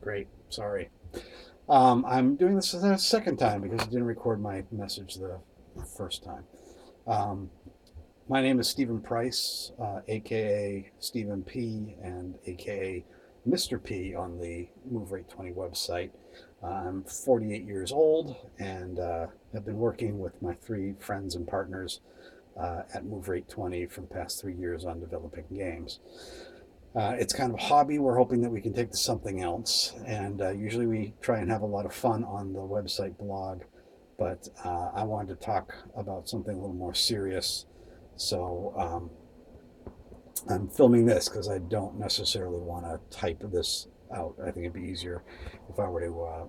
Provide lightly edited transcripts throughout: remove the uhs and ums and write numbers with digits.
Great. Sorry. I'm doing this a second time because I didn't record my message the first time. Um, my name is Stephen Price, aka Stephen P, and aka Mr. P on the Move Rate 20 website. I'm 48 years old and have been working with my three friends and partners at Move Rate 20 for the past 3 years on developing games. It's kind of a hobby. We're hoping that we can take to something else. And usually we try and have a lot of fun on the website blog. But I wanted to talk about something a little more serious. So I'm filming this because I don't necessarily want to type this out. I think it'd be easier if I were to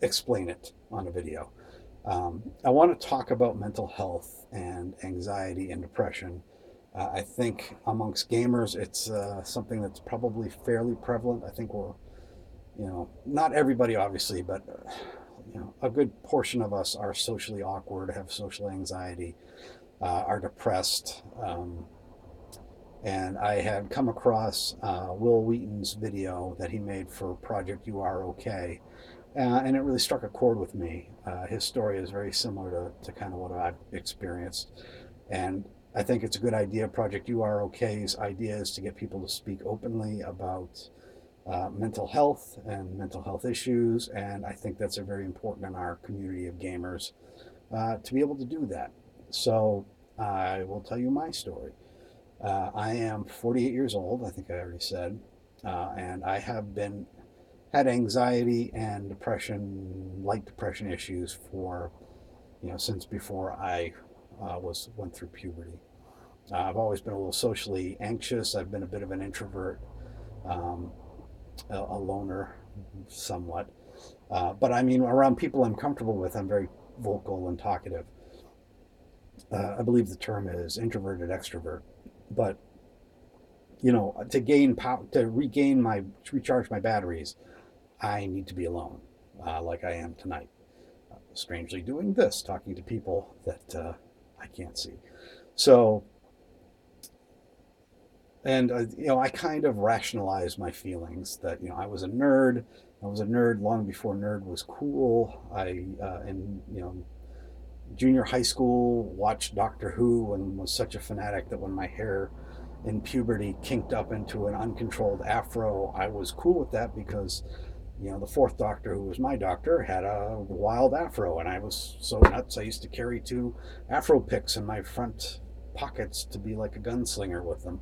explain it on a video. I want to talk about mental health and anxiety and depression. I think amongst gamers, it's something that's probably fairly prevalent. I think not everybody obviously, but a good portion of us are socially awkward, have social anxiety, are depressed. And I had come across Wil Wheaton's video that he made for Project You Are Okay, and it really struck a chord with me. His story is very similar to kind of what I've experienced, and I think it's a good idea. Project You Are OK's idea is to get people to speak openly about mental health and mental health issues, and I think that's a very important in our community of gamers to be able to do that. So I will tell you my story. I am 48 years old. I think I already said, and I have been had anxiety and depression, light depression issues for since before I was went through puberty. I've always been a little socially anxious. I've been a bit of an introvert, um, a loner, somewhat. But I mean, around people I'm comfortable with, I'm very vocal and talkative. I believe the term is introverted extrovert. But to gain power, to recharge my batteries, I need to be alone, like I am tonight. Strangely, doing this, talking to people that I can't see. So, and I kind of rationalized my feelings that I was a nerd. I was a nerd long before nerd was cool. In junior high school, watched Doctor Who and was such a fanatic that when my hair in puberty kinked up into an uncontrolled afro, I was cool with that because the fourth doctor, who was my doctor, had a wild afro, and I was so nuts. I used to carry two afro picks in my front pockets to be like a gunslinger with them.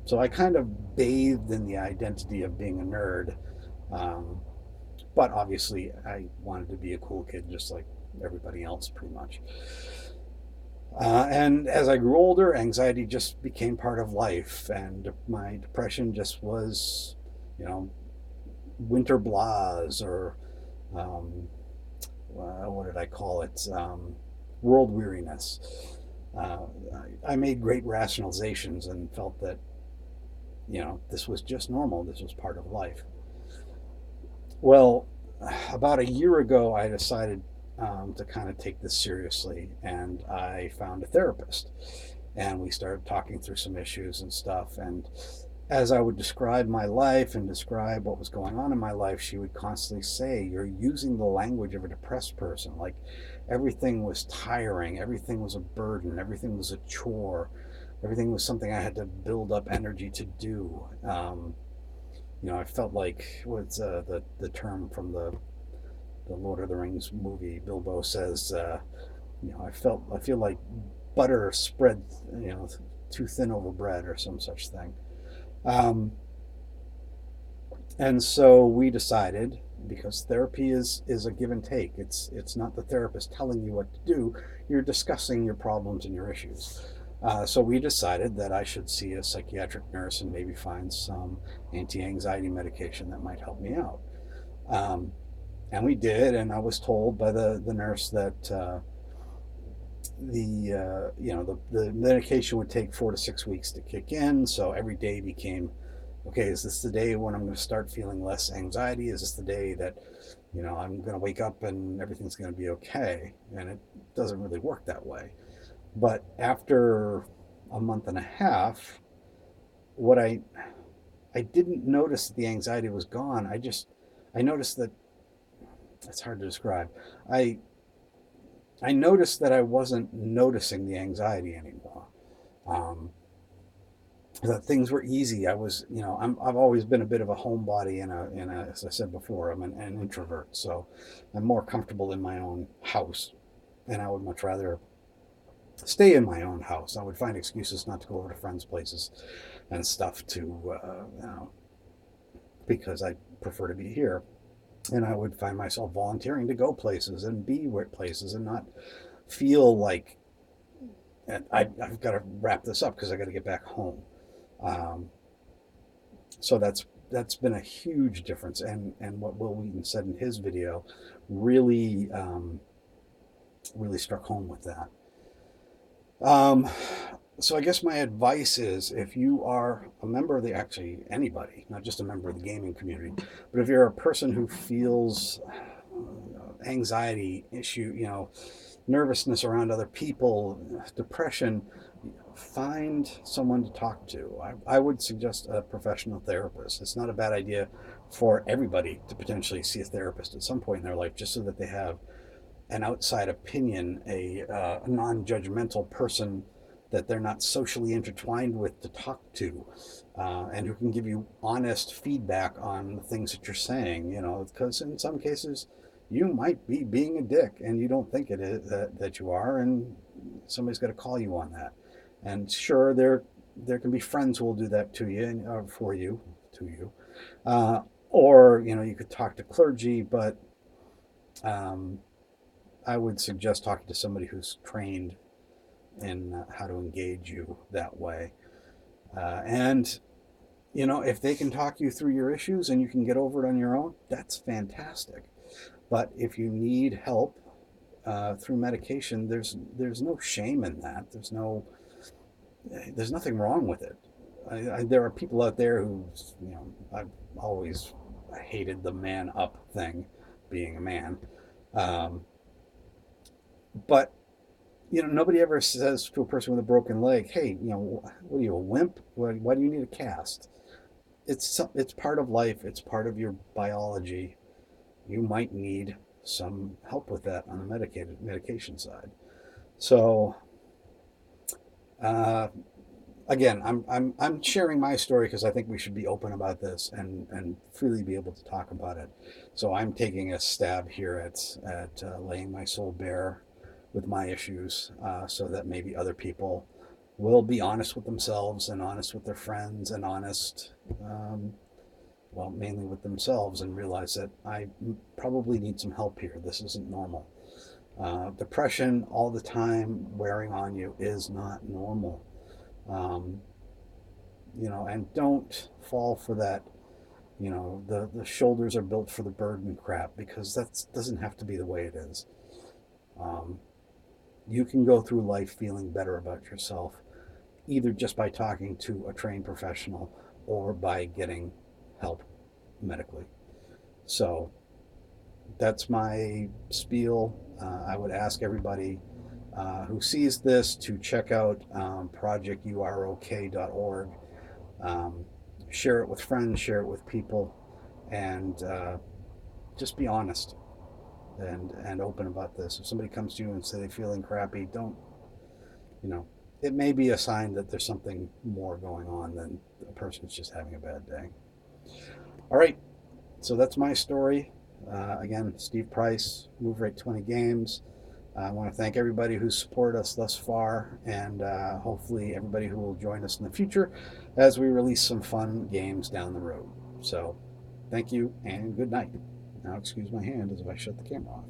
So I kind of bathed in the identity of being a nerd, um, but obviously I wanted to be a cool kid just like everybody else, pretty much. And as I grew older, anxiety just became part of life, and my depression just was, you know, winter blahs or um, what did I call it? World weariness. Uh, I made great rationalizations and felt that this was just normal. This was part of life. Well, about a year ago, I decided to kind of take this seriously, and I found a therapist, and we started talking through some issues and stuff. And as I would describe my life and describe what was going on in my life, she would constantly say, "You're using the language of a depressed person. Like everything was tiring, everything was a burden, everything was a chore, everything was something I had to build up energy to do." I felt like what's the term from the Lord of the Rings movie? Bilbo says, I feel like butter spread, too thin over bread or some such thing. Um, and so we decided, because therapy is a give and take. It's not the therapist telling you what to do. You're discussing your problems and your issues. So we decided that I should see a psychiatric nurse and maybe find some anti-anxiety medication that might help me out. Um, and we did, and I was told by the nurse that the medication would take 4 to 6 weeks to kick in. So every day became, okay, is this the day when I'm going to start feeling less anxiety? Is this the day that I'm going to wake up and everything's going to be okay? And it doesn't really work that way. But after a month and a half, what I I didn't notice that the anxiety was gone. I noticed that it's hard to describe. I I noticed that I wasn't noticing the anxiety anymore. Um, that things were easy. I've always been a bit of a homebody as I said before, I'm an introvert, so I'm more comfortable in my own house, and I would much rather stay in my own house. I would find excuses not to go over to friends' places and stuff because I prefer to be here. And I would find myself volunteering to go places and be with places and not feel like I've got to wrap this up because I got to get back home. Um, so that's been a huge difference. And what Wil Wheaton said in his video really really struck home with that. Um, so I guess my advice is, if you are a member of the, actually anybody, not just a member of the gaming community, but if you're a person who feels anxiety issue, nervousness around other people, depression, find someone to talk to. I would suggest a professional therapist. It's not a bad idea for everybody to potentially see a therapist at some point in their life, just so that they have an outside opinion, a non-judgmental person that they're not socially intertwined with to talk to, and who can give you honest feedback on the things that you're saying. Because in some cases, you might be being a dick and you don't think it is that you are, and somebody's got to call you on that. And sure, there can be friends who will do that to you or for you, to you, or you could talk to clergy, but um, I would suggest talking to somebody who's trained in how to engage you that way. And if they can talk you through your issues and you can get over it on your own, that's fantastic. But if you need help through medication, there's no shame in that. There's nothing wrong with it. There are people out there who, I've always hated the man up thing, being a man. Um, but nobody ever says to a person with a broken leg, "Hey, what are you, a wimp? Why do you need a cast?" It's part of life. It's part of your biology. You might need some help with that on the medication side. So, uh, again, I'm sharing my story because I think we should be open about this and freely be able to talk about it. So I'm taking a stab here at laying my soul bare with my issues, so that maybe other people will be honest with themselves and honest with their friends and honest, well, mainly with themselves, and realize that I probably need some help here. This isn't normal. Depression all the time wearing on you is not normal. Um, and don't fall for that. The shoulders are built for the burden crap, because that doesn't have to be the way it is. Um, you can go through life feeling better about yourself, either just by talking to a trained professional or by getting help medically. So that's my spiel. I would ask everybody who sees this to check out projecturok.org. Um, Share it with friends, share it with people, and just be honest and open about this. If somebody comes to you and say they're feeling crappy, don't, you know, it may be a sign that there's something more going on than a person's just having a bad day. All right, so that's my story. Again, Steve Price, Move Rate 20 Games. I want to thank everybody who's supported us thus far, and hopefully everybody who will join us in the future as we release some fun games down the road. So thank you and good night. Now excuse my hand as I shut the camera off.